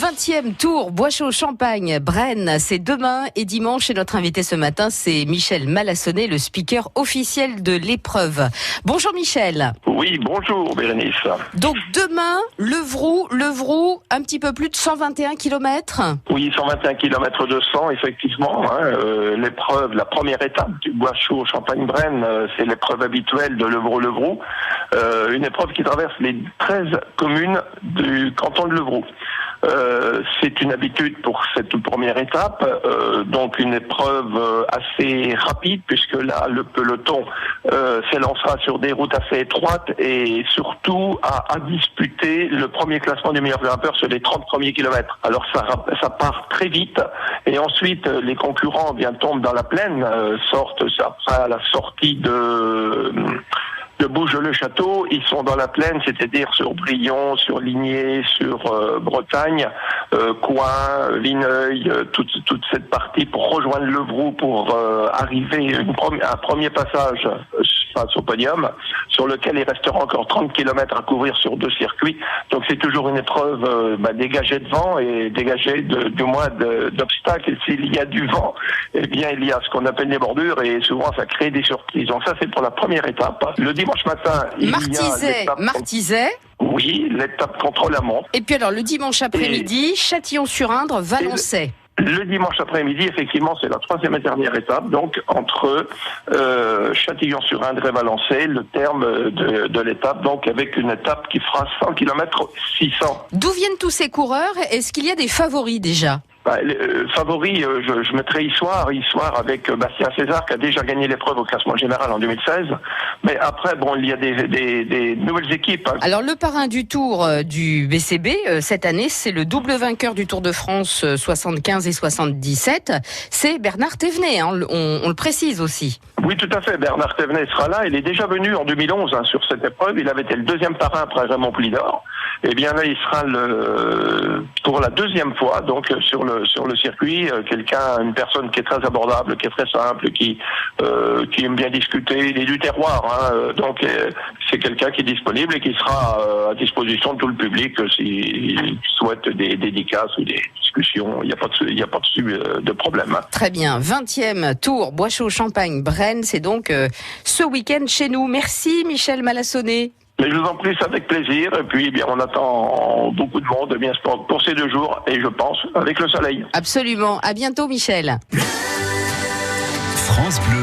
20e Tour Boischaud-Champagne-Braine, c'est demain et dimanche. Et notre invité ce matin, c'est Michel Malassonnet, le speaker officiel de l'épreuve. Bonjour Michel. Oui, bonjour Bérénice. Donc demain, Levroux, un petit peu plus de 121 km. Oui, 121 km de 100, effectivement. L'épreuve, la première étape du Boischaud-Champagne-Braine, c'est l'épreuve habituelle de Levroux. Une épreuve qui traverse les 13 communes du canton de Levroux. C'est une habitude pour cette première étape, donc une épreuve assez rapide puisque là le peloton s'élancera sur des routes assez étroites et surtout à disputer le premier classement du meilleur grimpeur sur les 30 premiers kilomètres. Alors ça part très vite et ensuite les concurrents tombent dans la plaine, sortent après la sortie de Bouges-le-Château, ils sont dans la plaine, c'est-à-dire sur Brion, sur Ligné, sur Bretagne, Coin, Vineuil, toute cette partie pour rejoindre Levroux, pour arriver à un premier passage face au podium, sur lequel il restera encore 30 km à couvrir sur 2 circuits. Donc c'est toujours une épreuve dégagée de vent et dégagée du moins d'obstacles. Et s'il y a du vent, eh bien il y a ce qu'on appelle des bordures et souvent ça crée des surprises. Donc ça c'est pour la première étape. Le dimanche matin, il y a Martizet. Oui, l'étape contre la montre. Et puis alors le dimanche après-midi, Châtillon-sur-Indre, Valençay. Le dimanche après-midi, effectivement, c'est la 3e et dernière étape, donc entre Châtillon-sur-Indre et Valençay, le terme de l'étape, donc avec une étape qui fera 100 km 600. D'où viennent tous ces coureurs? Est-ce qu'il y a des favoris déjà? Favori, je mettrai Issoire avec Bastien César qui a déjà gagné l'épreuve au classement général en 2016. Mais après, il y a des nouvelles équipes. Alors le parrain du Tour du BCB cette année, c'est le double vainqueur du Tour de France 75 et 77. C'est Bernard Thévenet, on le précise aussi. Oui, tout à fait. Bernard Thévenet sera là. Il est déjà venu en 2011 sur cette épreuve. Il avait été le 2e parrain après Raymond Poulidor. Et bien là, il sera pour la 2e fois, donc sur le circuit, une personne qui est très abordable, qui est très simple, qui aime bien discuter. Il est du terroir, donc c'est quelqu'un qui est disponible et qui sera à disposition de tout le public s'il souhaite des dédicaces ou des discussions. Il n'y a pas de problème. Très bien. 20e Tour Boischaud-Champagne-Braine, c'est donc ce week-end chez nous. Merci Michel Malassonnet. Mais je vous en prie, c'est avec plaisir. Et puis, on attend beaucoup de monde pour ces 2 jours. Et je pense, avec le soleil. Absolument. À bientôt, Michel. France Bleu.